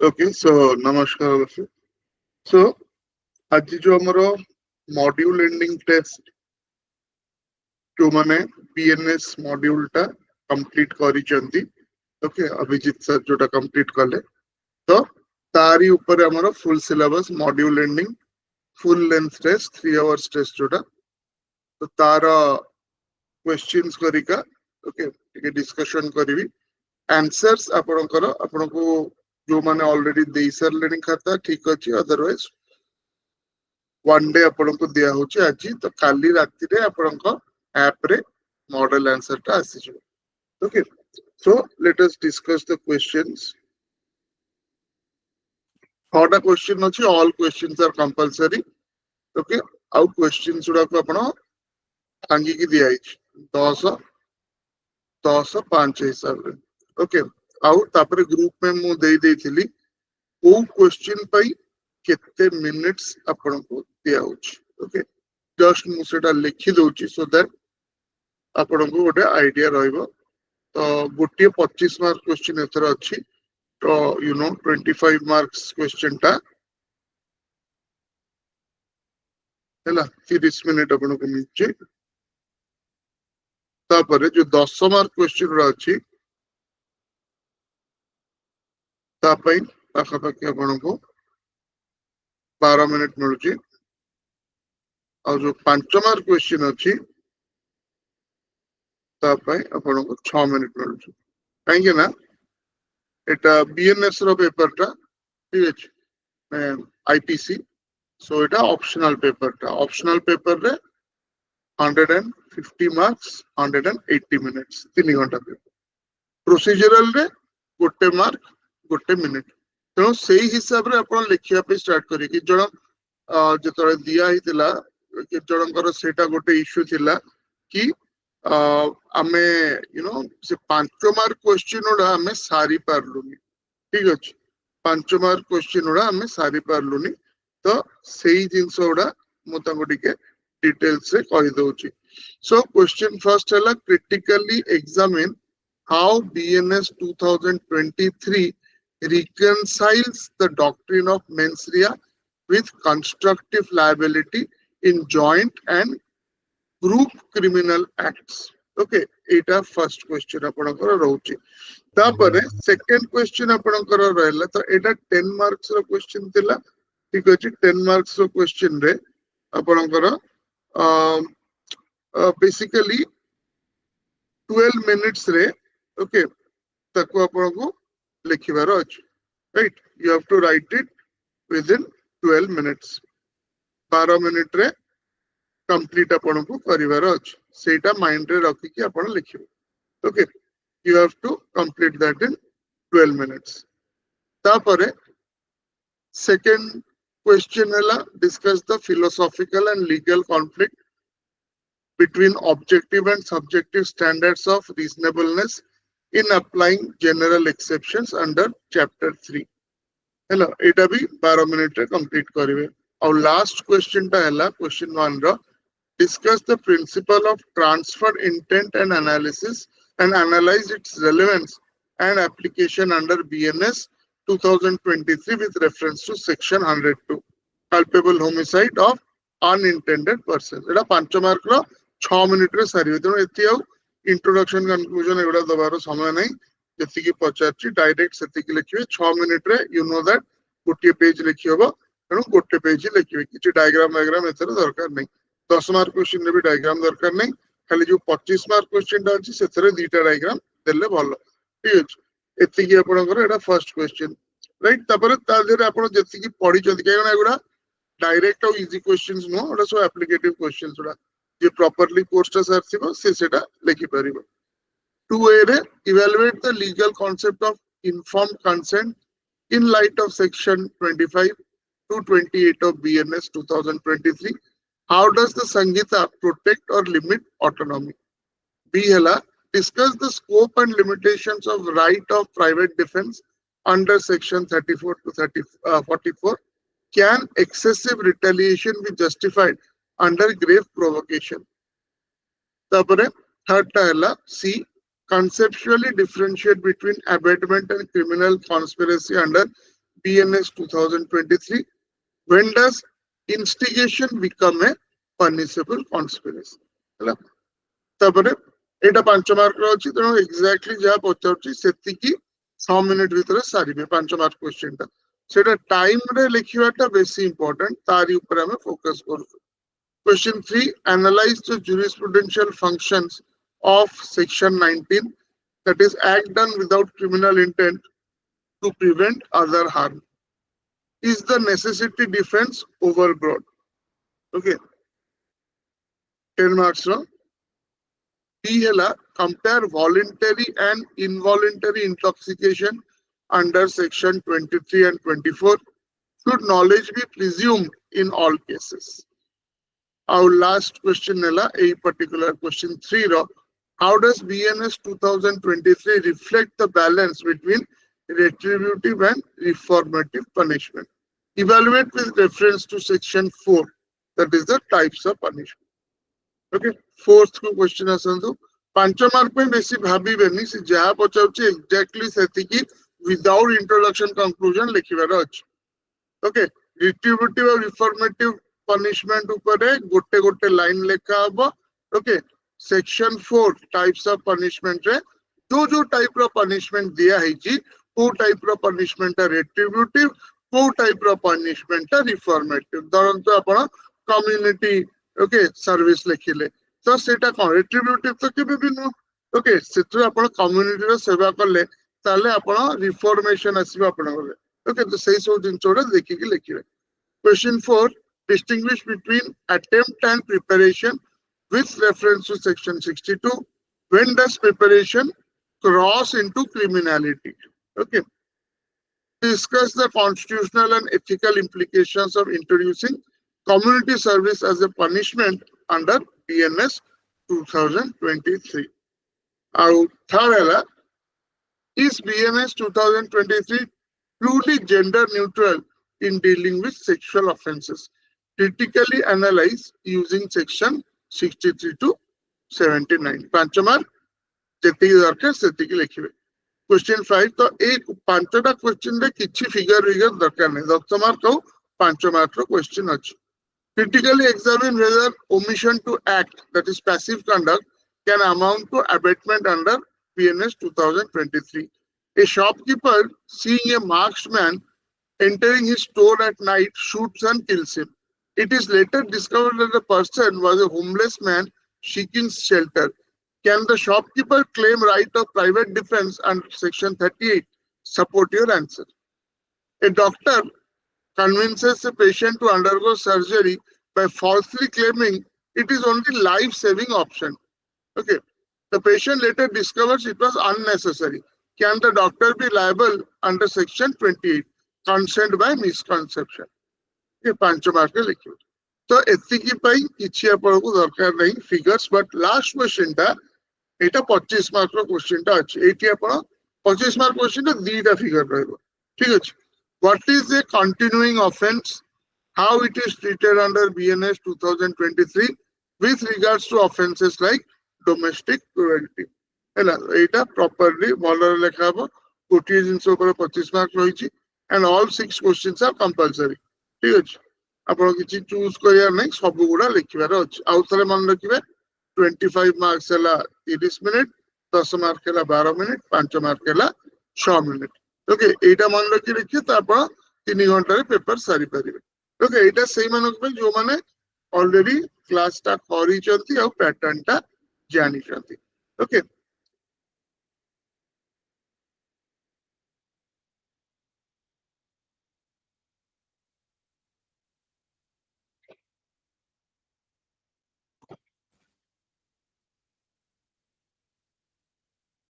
Okay, so namaskar. So आज जो हमरो मॉड्यूल एंडिंग टेस्ट जो माने बीएनएस मॉड्यूल टा कंप्लीट करी चंदी। ओके, अभिजीत सर जोटा कंप्लीट कले तो तारी ऊपर हमरो full syllabus module ending full length test 3 hours test जोटा तो तार क्वेश्चंस करिका ओके टिके डिस्कशन करिवि आंसर्स आपनकर आपनको जो माने ऑलरेडी देई सरलेनी खाता ठीक अछि अदरवाइज वन डे आपको दिया होची आज तो काली राति रे आपनको ऐप रे मॉडल आंसर टा आसी जबो। Okay, so let us discuss the questions. छटा क्वेश्चन अछि, all questions are compulsory. Okay, आउ क्वेश्चंस उडा को आपण आंगी की दिया अछि 10 10 5 हिसाब रे। ओके, आउ तापर ग्रुप में मु देई देथिली को क्वेश्चन पई केते मिनिट्स आपनको दिया होची। ओके, जस्ट मु सेटा लिखि दउची सो दैट आपनको गोटे आइडिया रहइबो। तो गोटे 25 मार्क क्वेश्चन एथर अछि तो यू नो 25 मार्क्स क्वेश्चन टा हैला 30 मिनिट आपनको मिलची। तापरे जो 10 मार्क क्वेश्चन रा अछि ता पई पाखा पाखी आपनको 12 मिनिट मिलची और जो 5 मार्क क्वेश्चन अछि ता पई आपनको 6 मिनिट मिलची। काहे ना एटा बीएनएस रो पेपर टा ठीक अछि आईपीसी सो एटा ऑप्शनल पेपर रे 150 मार्क्स 180 मिनिट्स 3 घंटा पेपर प्रोसीजरल रे गोटे मार्क गोटे मिनिट तेणु से हिसाब रे आपण लिखिया पे स्टार्ट करी कि जण जेतरे दिया हितिला कि जणकर सेटा गोटे इश्यू थिला कि आमे यू नो से 5 मार्क क्वेश्चन उडा आमे सारी पारलुनी ठीक अछि 5 मार्क क्वेश्चन उडा आमे सारी पारलुनी तो सेही जिंस उडा मु ताको टिके डिटेल्स से कहि दउची। सो क्वेश्चन फर्स्ट हला critically examine how BNS 2023 reconciles the doctrine of mens rea with constructive liability in joint and group criminal acts. Okay, Etah first question आपनकर रहउची। तापरे सेकंड क्वेश्चन आपनकर रहला तो एटा 10 मार्क्स रो क्वेश्चन थिला ठीक अछि 10 मार्क्स रो question रे आपनकर बेसिकली 12 मिनिट्स रे ओके ताको आपनको लिखिबार अछि write you have to write it within 12 minutes 12 minute रे कंप्लीट आपनको करिवार अछि सेटा माइंड रे रखि कि आपण लिखिबे। Okay, you have to complete that in 12 minutes. तापरे सेकंड क्वेश्चन हला discuss the philosophical and legal conflict between objective and subjective standards of reasonableness in applying general exceptions under chapter 3 hello eta bhi 12 minute re complete karibe और last question टा हला question 1 रो discuss the principle of transfer intent and analysis and analyze its relevance and application under BNS 2023 with reference to section 102 culpable homicide of unintended person Etah 5 mark row 6 minute रे सारी तेणु एति आउ introduction conclusion एगुडा दबार समय नहीं जति पचारची direct सेति लिखिबे 6 मिनिट रे यू नो दैट गोटे पेज लिखि हबो तेणु गोटे पेज लिखिबे किछि डायग्राम एथर दरकार नहीं 10 मार्क क्वेश्चन रे भी डायग्राम दरकार नहीं खाली जो 25 मार्क क्वेश्चन टा अछि सेथरे दीटा डायग्राम देले भलो ठीक अछि एति की आपनकर एटा फर्स्ट क्वेश्चन राइट तापर ता देरे आपण जति की पढि जति केना एगुडा डायरेक्ट और इजी क्वेश्चंस नो एटा सो एप्लीकेटिव क्वेश्चंस उडा जे प्रॉपर्ली कोर्स टा सरथिबो से सेटा लिखि परिबो। 2a रे evaluate the legal concept of informed consent in light of section 25 to 28 of BNS 2023 how does the Sanhita protect or limit autonomy. B hela discuss the scope and limitations of right of private defense under section 34 to 44 can excessive retaliation be justified under grave provocation. Tapare third ta hela C conceptually differentiate between abatement and criminal conspiracy under BNS 2023? When does instigation become a punishable conspiracy? ହେଲା ତାପରେ ଏଇଟା 5 mark ର ଅଛି ତେଣୁ exactly ଯାହା ପଚାରୁଛି ସେତିକି 6 minute ଭିତରେ ସାରିବେ 5 ମାର୍କ କ୍वेଶ୍ଚन ଟା ସେଟା ଟାଇମ ରେ ଲେଖିବାଟା ବେଶୀ ଇମ୍ପୋର୍ଟାଣ୍ଟ ତାରି ଉପରେ ଆମେ ଫୋକସ କରୁଛୁ Question 3. Analyze the jurisprudential functions of Section 19, that is, act done without criminal intent to prevent other harm. Is the necessity defense overbroad? Okay. 10 marks. No? B. Compare voluntary and involuntary intoxication under Section 23 and 24. Should knowledge be presumed in all cases? Our last question nela a particular question 3 ro how does BNS 2023 reflect the balance between retributive and reformative punishment? Evaluate with reference to section 4, that is the types of punishment. Okay, fourth question asantu 5 mark mein besi bhabi beni se jaha pachauchi exactly setiki without introduction conclusion lekhibar achi. Okay, retributive or reformative punishment upare gote line lekha habo. Okay, section 4 types of punishment re jo type of punishment diya heichi ko type of punishment are retributive ko type of punishment are reformative dharantu apana community okay service lekhile to seta kon retributive to kebe bi no okay setru apana community ro seva kale tale apana reformation asiba apana gole okay to sei so din choda dekhi ki lekhibe. Question 4. Distinguish between attempt and preparation with reference to section 62. When does preparation cross into criminality? Okay. Discuss the constitutional and ethical implications of introducing community service as a punishment under BNS 2023. Our third is BNS 2023 truly gender neutral in dealing with sexual offences? Critically analyze using section 63 to 79. 5 mark ଯେତିକି ଦରକାର ସେତିକି ଲେଖିବେ. Question 5 ତ ଏଇ 5ଟା question ରେ କିଛି figure ଦରକାର ନାହିଁ 10 ମାର୍କ ଆଉ 5 ମାର୍କ ର question ଅଛି. Critically examine whether omission to act, that is passive conduct, can amount to abatement under BNS 2023. A shopkeeper seeing a marksman entering his store at night shoots and kills him. It is later discovered that the person was a homeless man seeking shelter. Can the shopkeeper claim right of private defense under section 38? Support your answer. A doctor convinces a patient to undergo surgery by falsely claiming it is only life-saving option. Okay. The patient later discovers it was unnecessary. Can the doctor be liable under section 28? Consent by misconception. ये 5 mark लिखिए तो एतिकी पई किछि आपनको दरकार नहीं figures but last question टा एटा 25 mark रो question टा अछि एटी आपण 25 मार्क क्वेश्चन टा दीटा फिगर रहबो ठीक अछि. What is a continuing offense? How it is treated under BNS 2023 with regards to offences like domestic cruelty? हैला एटा प्रॉपर्ली भलर लेखा हबो गोटी जिंस ऊपर 25 मार्क रहिछि and all 6 questions are compulsory. ठीक अछि आपण किछि चूज करिया नै सब गुडा लिखिबार अछि. आउ थरे मन रखिबे 25 मार्क्स हला 30 मिनिट 10 मार्क हला 12 मिनिट 5 मार्क हला 6 मिनिट. ओके एटा मन रखि लिखि त आपण 3 घंटा रे पेपर सारी परिबे. ओके एटा सेही मानक पे जो माने ऑलरेडी क्लास ता करि चंती आ पैटर्न ता जानि चंती. ओके